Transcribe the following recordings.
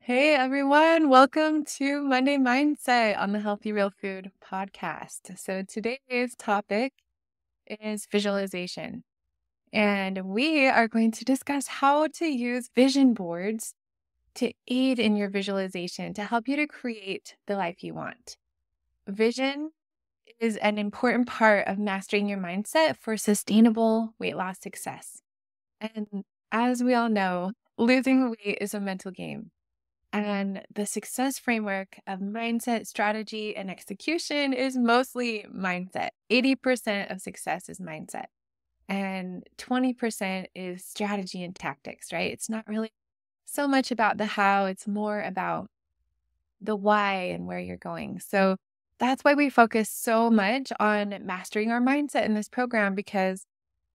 Hey everyone, welcome to Monday Mindset on the Healthy Real Food podcast. So today's topic is visualization, and we are going to discuss how to use vision boards to aid in your visualization to help you to create the life you want. Vision is an important part of mastering your mindset for sustainable weight loss success. And as we all know, losing weight is a mental game. And the success framework of mindset, strategy, and execution is mostly mindset. 80% of success is mindset, and 20% is strategy and tactics, right? It's not really so much about the how, it's more about the why and where you're going. So that's why we focus so much on mastering our mindset in this program, because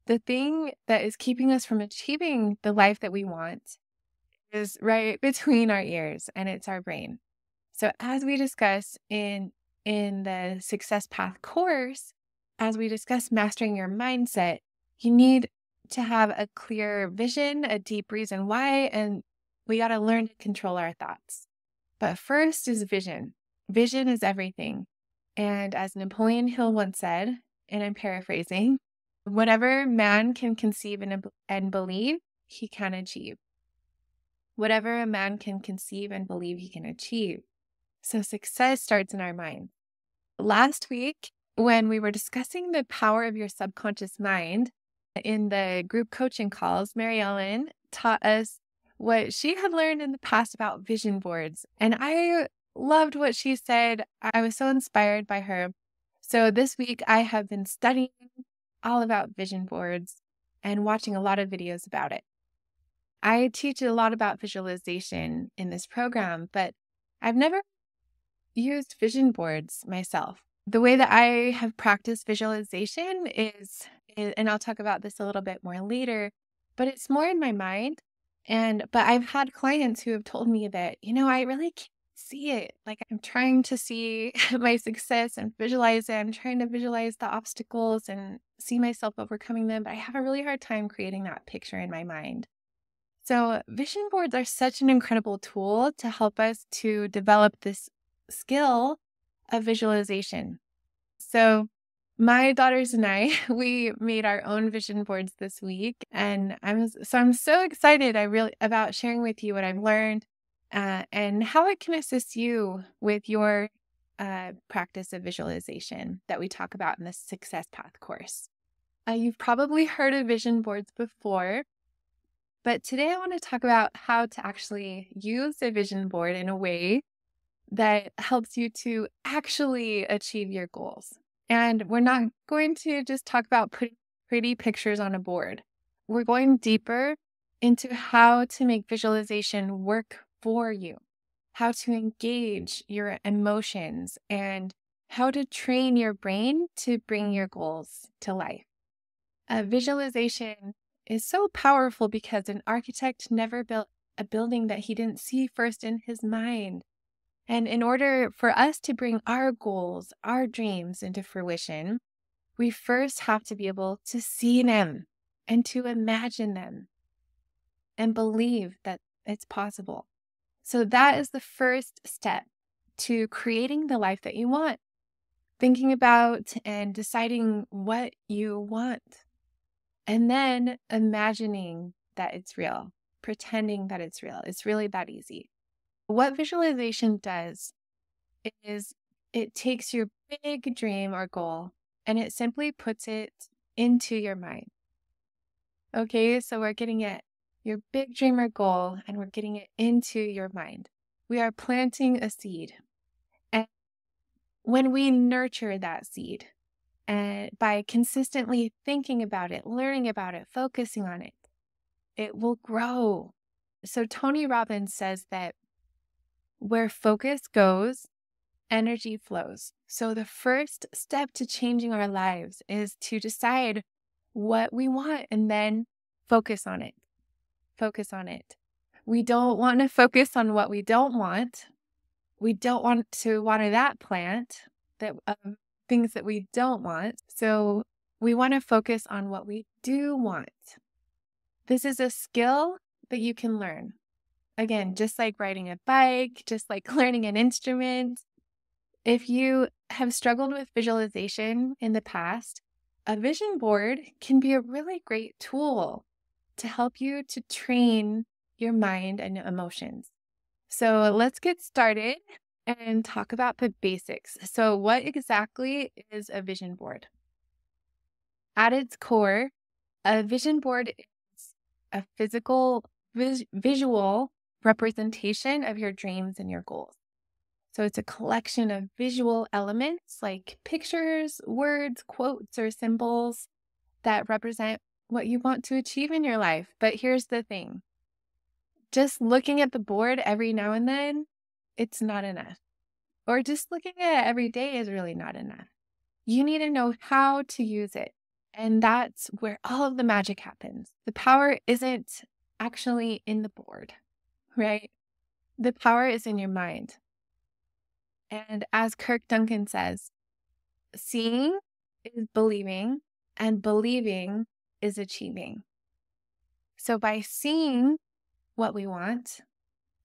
the thing that is keeping us from achieving the life that we want is right between our ears, and it's our brain. So as we discuss in the Success Path course, as we discuss mastering your mindset, you need to have a clear vision, a deep reason why, and we got to learn to control our thoughts. But first is vision. Vision is everything. And as Napoleon Hill once said, and I'm paraphrasing, whatever man can conceive and believe, he can achieve. Whatever a man can conceive and believe, he can achieve. So success starts in our mind. Last week, when we were discussing the power of your subconscious mind in the group coaching calls, Mary Ellen taught us what she had learned in the past about vision boards. And I loved what she said. I was so inspired by her. So this week, I have been studying all about vision boards and watching a lot of videos about it. I teach a lot about visualization in this program, but I've never used vision boards myself. The way that I have practiced visualization and I'll talk about this a little bit more later, but it's more in my mind. But I've had clients who have told me that, I really can't see it. Like, I'm trying to see my success and visualize it. I'm trying to visualize the obstacles and see myself overcoming them, but I have a really hard time creating that picture in my mind. So vision boards are such an incredible tool to help us to develop this skill of visualization. So my daughters and I, we made our own vision boards this week, and I'm so excited about sharing with you what I've learned and how it can assist you with your practice of visualization that we talk about in the Success Path course. You've probably heard of vision boards before. But today I want to talk about how to actually use a vision board in a way that helps you to actually achieve your goals. And we're not going to just talk about putting pretty pictures on a board. We're going deeper into how to make visualization work for you, how to engage your emotions, and how to train your brain to bring your goals to life. Visualization is so powerful because an architect never built a building that he didn't see first in his mind. And in order for us to bring our goals, our dreams into fruition, we first have to be able to see them and to imagine them and believe that it's possible. So that is the first step to creating the life that you want. Thinking about and deciding what you want. And then imagining that it's real, pretending that it's real. It's really that easy. What visualization does is it takes your big dream or goal and it simply puts it into your mind. Okay, so we're getting at your big dream or goal and we're getting it into your mind. We are planting a seed. And when we nurture that seed, and by consistently thinking about it, learning about it, focusing on it, it will grow. So Tony Robbins says that where focus goes, energy flows. So the first step to changing our lives is to decide what we want and then focus on it. Focus on it. We don't want to focus on what we don't want. We don't want to water that plant, that things that we don't want. So we want to focus on what we do want. This is a skill that you can learn. again, just like riding a bike, just like learning an instrument, if you have struggled with visualization in the past, a vision board can be a really great tool to help you to train your mind and emotions. So let's get started and talk about the basics. So, what exactly is a vision board? At its core, a vision board is a physical, visual representation of your dreams and your goals. So it's a collection of visual elements like pictures, words, quotes, or symbols that represent what you want to achieve in your life. But here's the thing, just looking at the board every now and then, it's not enough. Or just looking at it every day is really not enough. You need to know how to use it. And that's where all of the magic happens. The power isn't actually in the board, right? The power is in your mind. And as Kirk Duncan says, seeing is believing, and believing is achieving. So by seeing what we want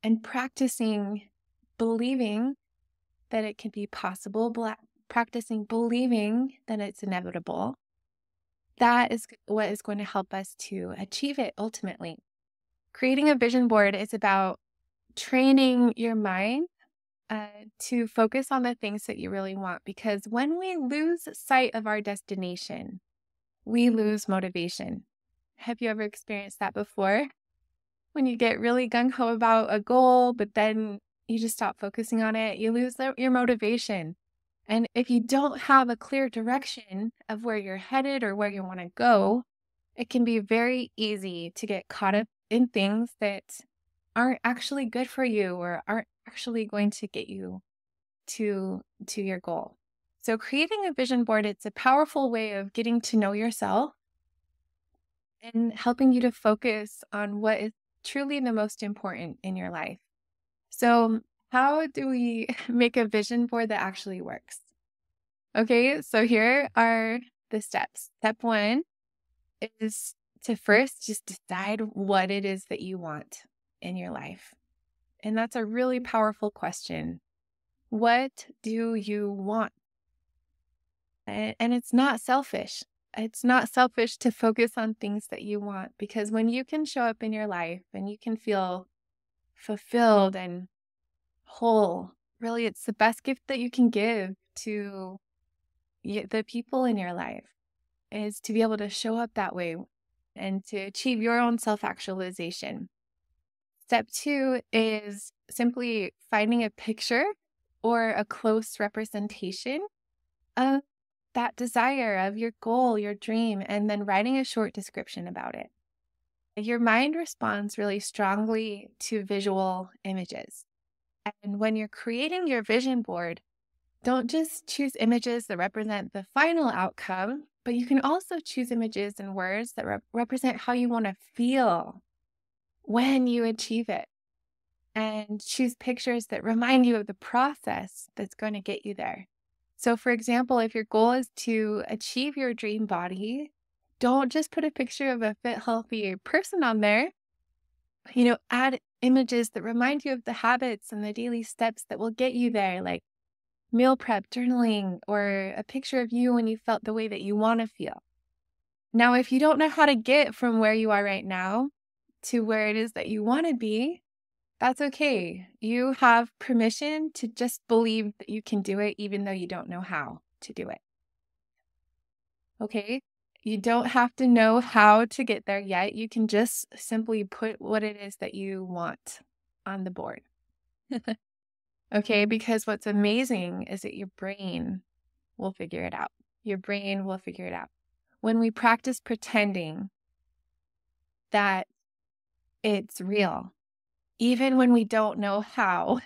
and practicing believing that it can be possible, practicing believing that it's inevitable, that is what is going to help us to achieve it ultimately. Creating a vision board is about training your mind to focus on the things that you really want. Because when we lose sight of our destination, we lose motivation. Have you ever experienced that before? When you get really gung-ho about a goal, but then you just stop focusing on it, you lose your motivation. And if you don't have a clear direction of where you're headed or where you want to go, it can be very easy to get caught up in things that aren't actually good for you or aren't actually going to get you to your goal. So creating a vision board, it's a powerful way of getting to know yourself and helping you to focus on what is truly the most important in your life. So how do we make a vision board that actually works? Okay, so here are the steps. Step 1 is to first just decide what it is that you want in your life. And that's a really powerful question. What do you want? And it's not selfish. It's not selfish to focus on things that you want, because when you can show up in your life and you can feel fulfilled and whole, really, it's the best gift that you can give to the people in your life, is to be able to show up that way and to achieve your own self-actualization. Step 2 is simply finding a picture or a close representation of that desire, of your goal, your dream, and then writing a short description about it. Your mind responds really strongly to visual images. And when you're creating your vision board, don't just choose images that represent the final outcome, but you can also choose images and words that represent how you want to feel when you achieve it. And choose pictures that remind you of the process that's going to get you there. So, for example, if your goal is to achieve your dream body, don't just put a picture of a fit, healthy person on there. Add images that remind you of the habits and the daily steps that will get you there, like meal prep, journaling, or a picture of you when you felt the way that you want to feel. Now, if you don't know how to get from where you are right now to where it is that you want to be, that's okay. You have permission to just believe that you can do it, even though you don't know how to do it. Okay? You don't have to know how to get there yet. You can just simply put what it is that you want on the board. Okay? Because what's amazing is that your brain will figure it out. Your brain will figure it out. When we practice pretending that it's real, even when we don't know how,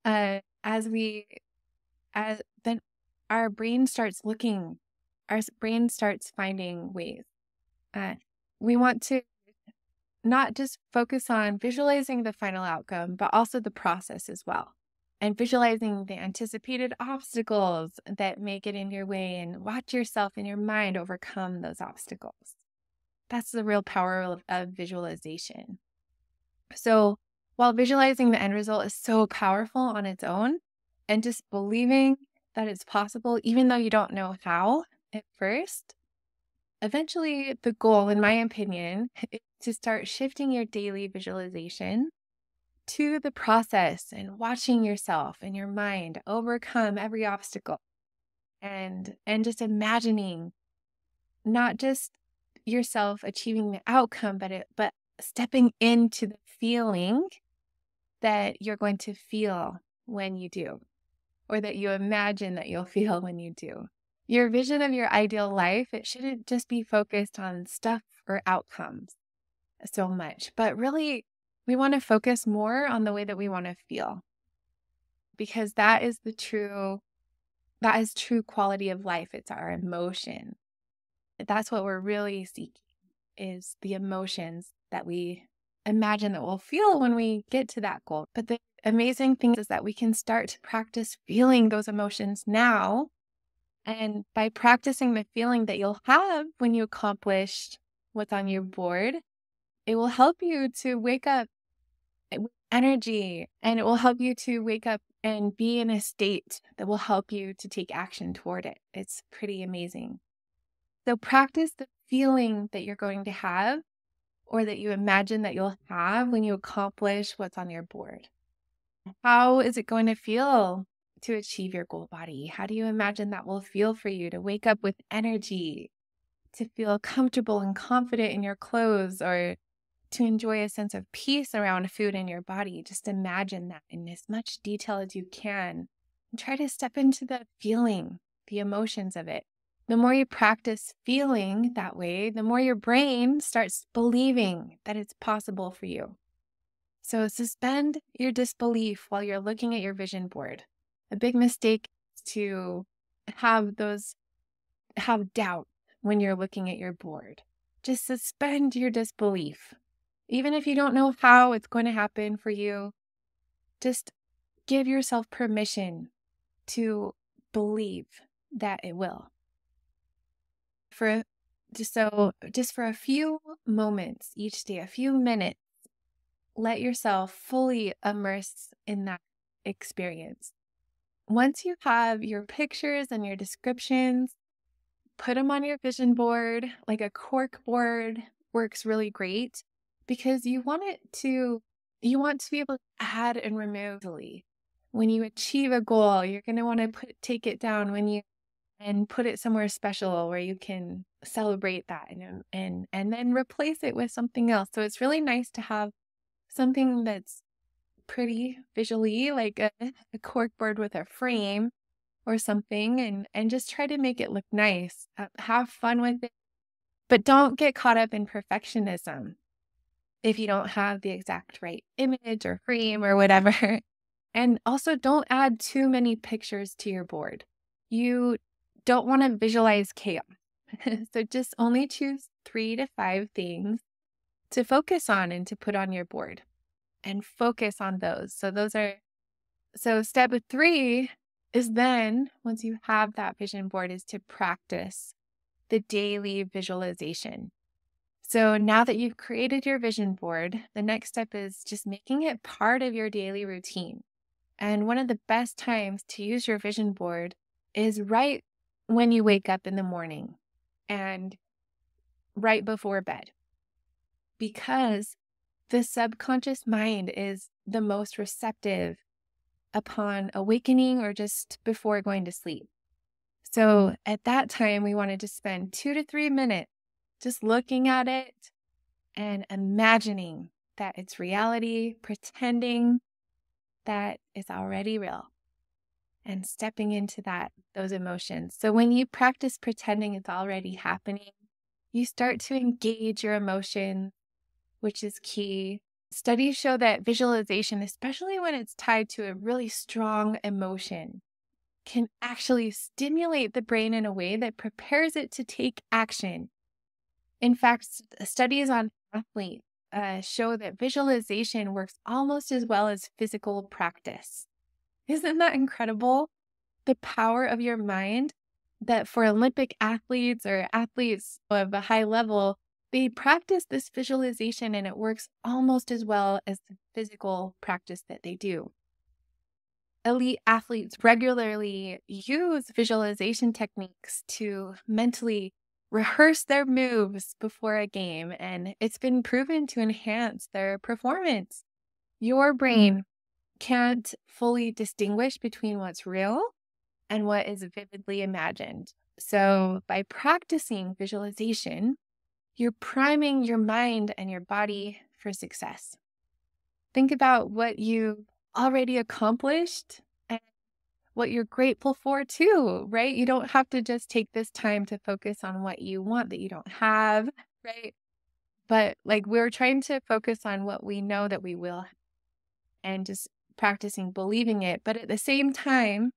then our brain starts finding ways. We want to not just focus on visualizing the final outcome, but also the process as well. And visualizing the anticipated obstacles that may get in your way, and watch yourself in your mind overcome those obstacles. That's the real power of visualization. So While visualizing the end result is so powerful on its own, and just believing that it's possible, even though you don't know how at first, eventually the goal, in my opinion, is to start shifting your daily visualization to the process and watching yourself and your mind overcome every obstacle and just imagining not just yourself achieving the outcome, but stepping into the feeling that you're going to feel when you do, or that you imagine that you'll feel when you do. Your vision of your ideal life, it shouldn't just be focused on stuff or outcomes so much, but really we want to focus more on the way that we want to feel, because that is true quality of life. It's our emotion. That's what we're really seeking, is the emotions that we imagine that we'll feel when we get to that goal. But the amazing thing is that we can start to practice feeling those emotions now. And by practicing the feeling that you'll have when you accomplish what's on your board, it will help you to wake up with energy, and it will help you to wake up and be in a state that will help you to take action toward it. It's pretty amazing. So practice the feeling that you're going to have, or that you imagine that you'll have when you accomplish what's on your board. How is it going to feel to achieve your goal body? How do you imagine that will feel for you to wake up with energy, to feel comfortable and confident in your clothes, or to enjoy a sense of peace around food in your body? Just imagine that in as much detail as you can and try to step into the feeling, the emotions of it. The more you practice feeling that way, the more your brain starts believing that it's possible for you. So suspend your disbelief while you're looking at your vision board. A big mistake is to have doubt when you're looking at your board. Just suspend your disbelief. Even if you don't know how it's going to happen for you, just give yourself permission to believe that it will. Just for a few moments each day, a few minutes, let yourself fully immerse in that experience. Once you have your pictures and your descriptions, put them on your vision board. Like a cork board works really great, because you want to be able to add and remove easily. When you achieve a goal, you're going to want to take it down and put it somewhere special where you can celebrate that and then replace it with something else. So it's really nice to have something that's pretty visually, like a cork board with a frame or something, and just try to make it look nice. Have fun with it, but don't get caught up in perfectionism if you don't have the exact right image or frame or whatever. And also, don't add too many pictures to your board. You don't want to visualize chaos. So just only choose 3 to 5 things to focus on and to put on your board, and focus on those. So step 3 is then, once you have that vision board, is to practice the daily visualization. So now that you've created your vision board, the next step is just making it part of your daily routine. And one of the best times to use your vision board is right when you wake up in the morning and right before bed, because the subconscious mind is the most receptive upon awakening or just before going to sleep. So at that time, we wanted to spend 2 to 3 minutes just looking at it and imagining that it's reality, pretending that it's already real, and stepping into those emotions. So when you practice pretending it's already happening, you start to engage your emotion, which is key. Studies show that visualization, especially when it's tied to a really strong emotion, can actually stimulate the brain in a way that prepares it to take action. In fact, studies on athletes show that visualization works almost as well as physical practice. Isn't that incredible? The power of your mind, that for Olympic athletes or athletes of a high level, they practice this visualization and it works almost as well as the physical practice that they do. Elite athletes regularly use visualization techniques to mentally rehearse their moves before a game, and it's been proven to enhance their performance. Your brain can't fully distinguish between what's real and what is vividly imagined. So, by practicing visualization, you're priming your mind and your body for success. Think about what you already accomplished and what you're grateful for too, right? You don't have to just take this time to focus on what you want that you don't have, right? But like we're trying to focus on what we know that we will and just practicing believing it. But at the same time,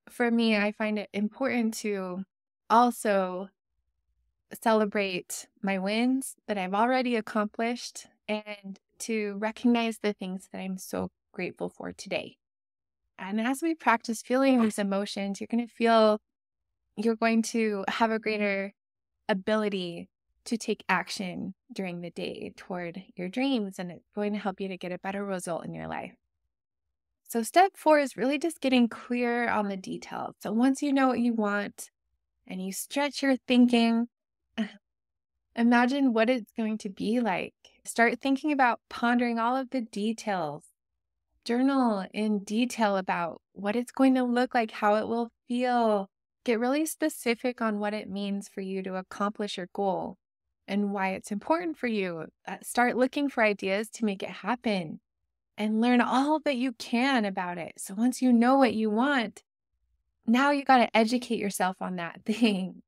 for me, I find it important to also celebrate my wins that I've already accomplished and to recognize the things that I'm so grateful for today. And as we practice feeling these emotions, you're going to have a greater ability to take action during the day toward your dreams, and it's going to help you to get a better result in your life. So step 4 is really just getting clear on the details. So once you know what you want and you stretch your thinking, imagine what it's going to be like. Start thinking about pondering all of the details. Journal in detail about what it's going to look like, how it will feel. Get really specific on what it means for you to accomplish your goal and why it's important for you. Start looking for ideas to make it happen and learn all that you can about it. So once you know what you want, now you got to educate yourself on that thing.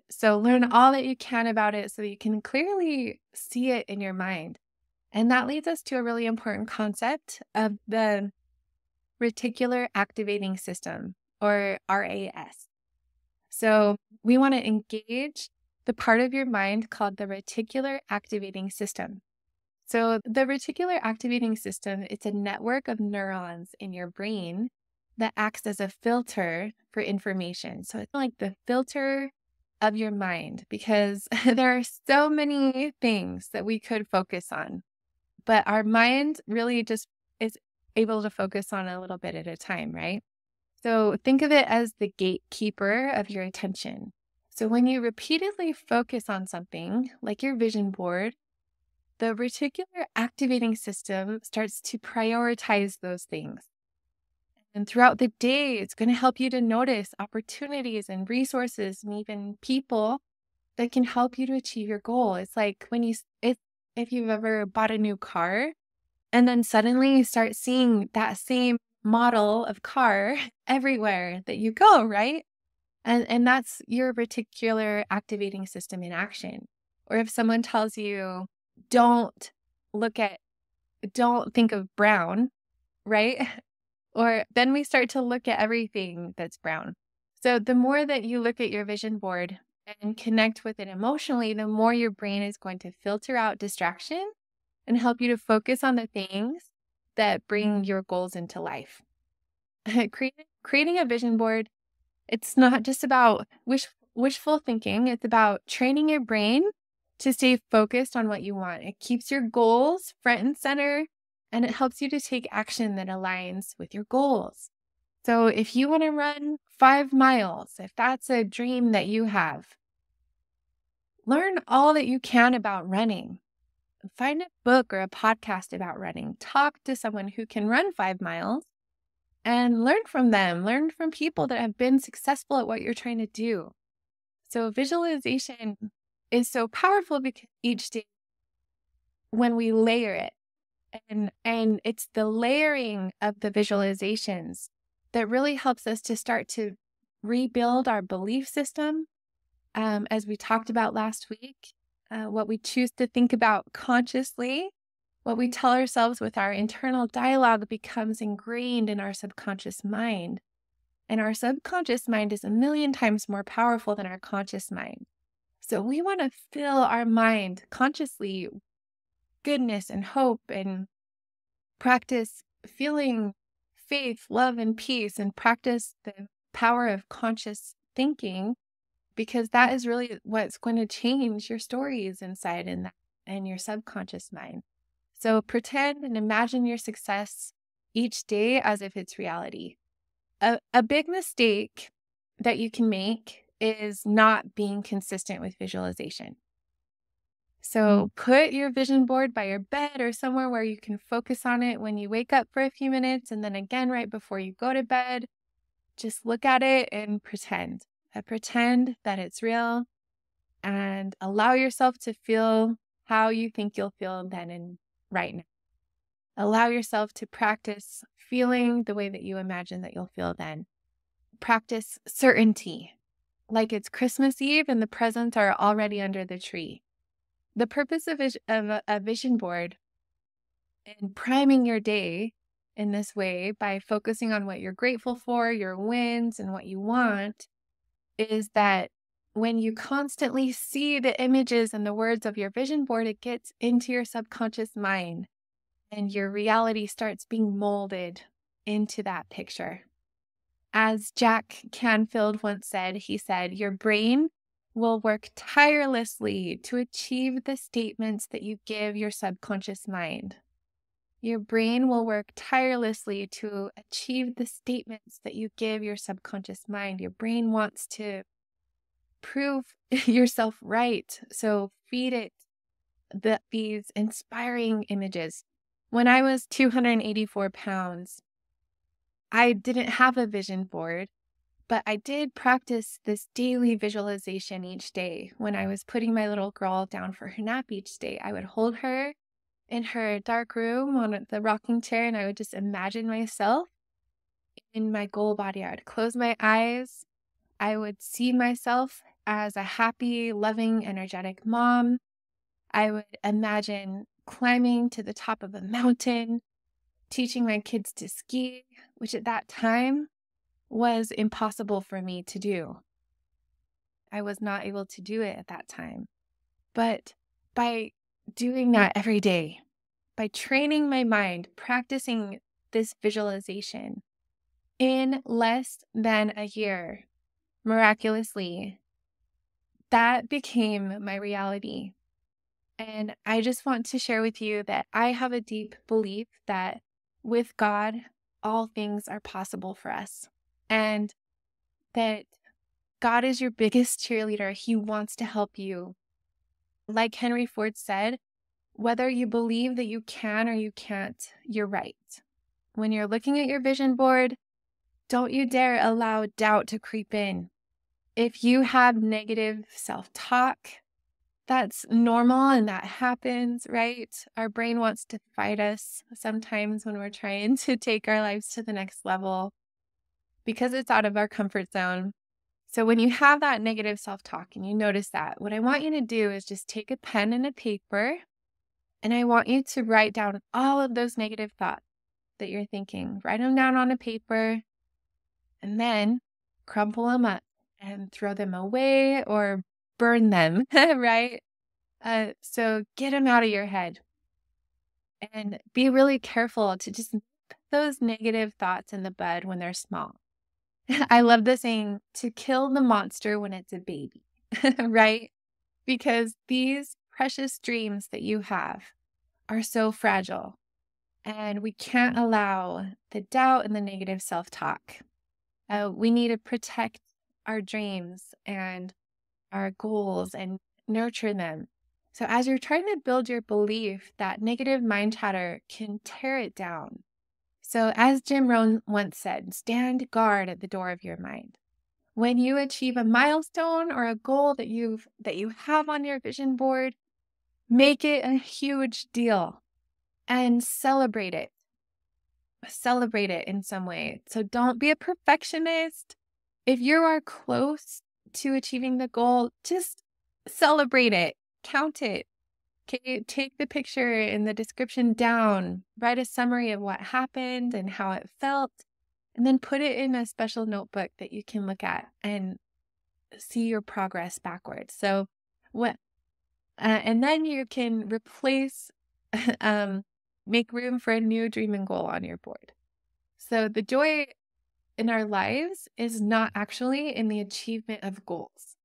So learn all that you can about it so you can clearly see it in your mind. And that leads us to a really important concept of the reticular activating system, or RAS. So we want to engage the part of your mind called the reticular activating system. So the reticular activating system, it's a network of neurons in your brain that acts as a filter for information. So it's like the filter of your mind, because there are so many things that we could focus on, but our mind really just is able to focus on a little bit at a time, right? So think of it as the gatekeeper of your attention. So when you repeatedly focus on something like your vision board, the reticular activating system starts to prioritize those things. And throughout the day, it's going to help you to notice opportunities and resources and even people that can help you to achieve your goal. It's like if you've ever bought a new car and then suddenly you start seeing that same model of car everywhere that you go, right? And that's your reticular activating system in action. Or if someone tells you, don't don't think of brown, right? Or then we start to look at everything that's brown. So the more that you look at your vision board and connect with it emotionally, the more your brain is going to filter out distraction and help you to focus on the things that bring your goals into life. Creating a vision board, it's not just about wishful thinking. It's about training your brain to stay focused on what you want. It keeps your goals front and center, and it helps you to take action that aligns with your goals. So if you want to run 5 miles, if that's a dream that you have, learn all that you can about running. Find a book or a podcast about running. Talk to someone who can run 5 miles and learn from them. Learn from people that have been successful at what you're trying to do. So visualization is so powerful because each day when we layer it, and it's the layering of the visualizations that really helps us to start to rebuild our belief system. As we talked about last week, what we choose to think about consciously, what we tell ourselves with our internal dialogue becomes ingrained in our subconscious mind. And our subconscious mind is 1,000,000 times more powerful than our conscious mind. So we want to fill our mind consciously goodness and hope and practice feeling faith, love, and peace, and practice the power of conscious thinking because that is really what's going to change your stories inside and your subconscious mind. So pretend and imagine your success each day as if it's reality. A big mistake that you can make is not being consistent with visualization. So put your vision board by your bed or somewhere where you can focus on it when you wake up for a few minutes, and then again right before you go to bed. Just look at it and pretend. Pretend that it's real, and allow yourself to feel how you think you'll feel then and right now. Allow yourself to practice feeling the way that you imagine that you'll feel then. Practice certainty, like it's Christmas Eve and the presents are already under the tree. The purpose of a vision board and priming your day in this way by focusing on what you're grateful for, your wins, and what you want, is that when you constantly see the images and the words of your vision board, it gets into your subconscious mind and your reality starts being molded into that picture. As Jack Canfield once said, he said, your brain will work tirelessly to achieve the statements that you give your subconscious mind. Your brain will work tirelessly to achieve the statements that you give your subconscious mind. Your brain wants to prove yourself right. So feed it these inspiring images. When I was 284 pounds, I didn't have a vision board, but I did practice this daily visualization each day. When I was putting my little girl down for her nap each day, I would hold her in her dark room on the rocking chair, and I would just imagine myself in my goal body. I would close my eyes. I would see myself as a happy, loving, energetic mom. I would imagine climbing to the top of a mountain, teaching my kids to ski, which at that time was impossible for me to do. I was not able to do it at that time. But by doing that every day, by training my mind, practicing this visualization, in less than a year, miraculously, that became my reality. And I just want to share with you that I have a deep belief that with God, all things are possible for us. And that God is your biggest cheerleader. He wants to help you. Like Henry Ford said, whether you believe that you can or you can't, you're right. When you're looking at your vision board, don't you dare allow doubt to creep in. If you have negative self-talk, that's normal and that happens, right? Our brain wants to fight us sometimes when we're trying to take our lives to the next level because it's out of our comfort zone. So when you have that negative self-talk and you notice that, what I want you to do is just take a pen and a paper, and I want you to write down all of those negative thoughts that you're thinking. Write them down on a paper and then crumple them up and throw them away or burn them, right? So get them out of your head and be really careful to just nip those negative thoughts in the bud when they're small. I love the saying, to kill the monster when it's a baby, right? Because these precious dreams that you have are so fragile, and we can't allow the doubt and the negative self-talk. We need to protect our dreams and our goals and nurture them. So as you're trying to build your belief, that negative mind chatter can tear it down. So as Jim Rohn once said, stand guard at the door of your mind. When you achieve a milestone or a goal that you have on your vision board, make it a huge deal and celebrate it. Celebrate it in some way. So don't be a perfectionist. If you are close to achieving the goal, just celebrate it. Count it. Okay, take the picture and the description down. Write a summary of what happened and how it felt, and then put it in a special notebook that you can look at and see your progress backwards. So and then you can replace, make room for a new dream and goal on your board. So the joy in our lives is not actually in the achievement of goals.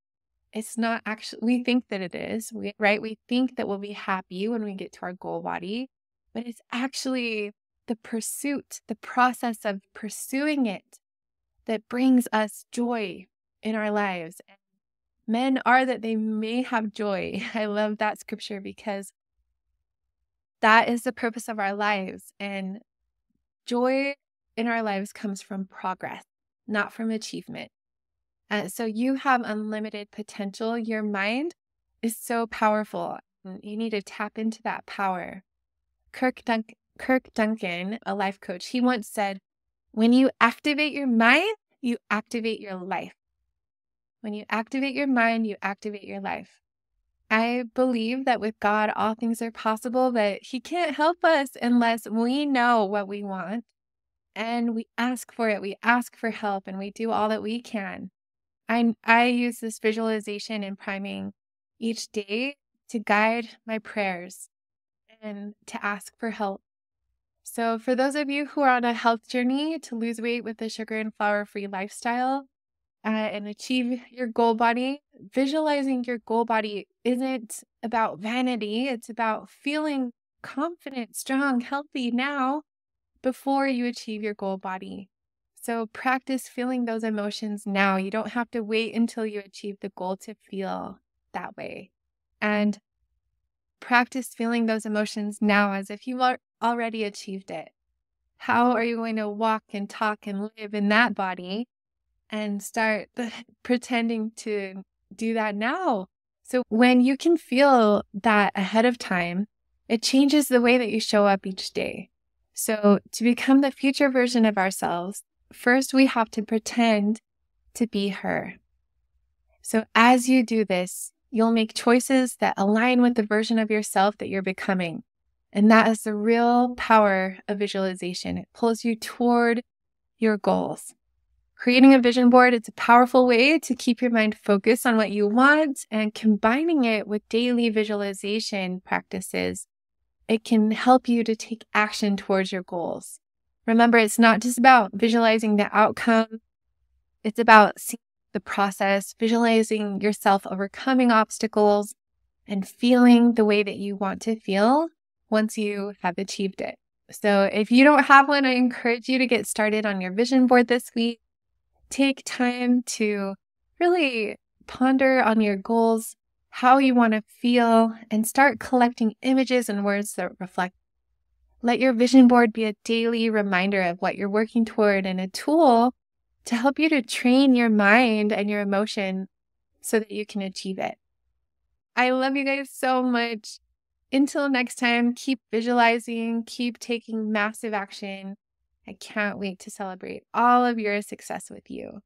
It's not actually, we think that it is, right? We think that we'll be happy when we get to our goal body, but it's actually the pursuit, the process of pursuing it that brings us joy in our lives. And men are that they may have joy. I love that scripture because that is the purpose of our lives. And joy in our lives comes from progress, not from achievement. So you have unlimited potential. Your mind is so powerful. You need to tap into that power. Kirk Duncan, a life coach, he once said, when you activate your mind, you activate your life. When you activate your mind, you activate your life. I believe that with God, all things are possible, but He can't help us unless we know what we want and we ask for it. We ask for help and we do all that we can. I use this visualization and priming each day to guide my prayers and to ask for help. So for those of you who are on a health journey to lose weight with a sugar and flour-free lifestyle and achieve your goal body, visualizing your goal body isn't about vanity. It's about feeling confident, strong, healthy now before you achieve your goal body. So practice feeling those emotions now. You don't have to wait until you achieve the goal to feel that way. And practice feeling those emotions now as if you've already achieved it. How are you going to walk and talk and live in that body and start pretending to do that now? So when you can feel that ahead of time, it changes the way that you show up each day. So to become the future version of ourselves, first we have to pretend to be her. So as you do this, you'll make choices that align with the version of yourself that you're becoming. And that is the real power of visualization. It pulls you toward your goals. Creating a vision board, it's a powerful way to keep your mind focused on what you want, and combining it with daily visualization practices, it can help you to take action towards your goals. Remember, it's not just about visualizing the outcome. It's about seeing the process, visualizing yourself overcoming obstacles, and feeling the way that you want to feel once you have achieved it. So if you don't have one, I encourage you to get started on your vision board this week. Take time to really ponder on your goals, how you want to feel, and start collecting images and words that reflect. Let your vision board be a daily reminder of what you're working toward and a tool to help you to train your mind and your emotion so that you can achieve it. I love you guys so much. Until next time, keep visualizing, keep taking massive action. I can't wait to celebrate all of your success with you.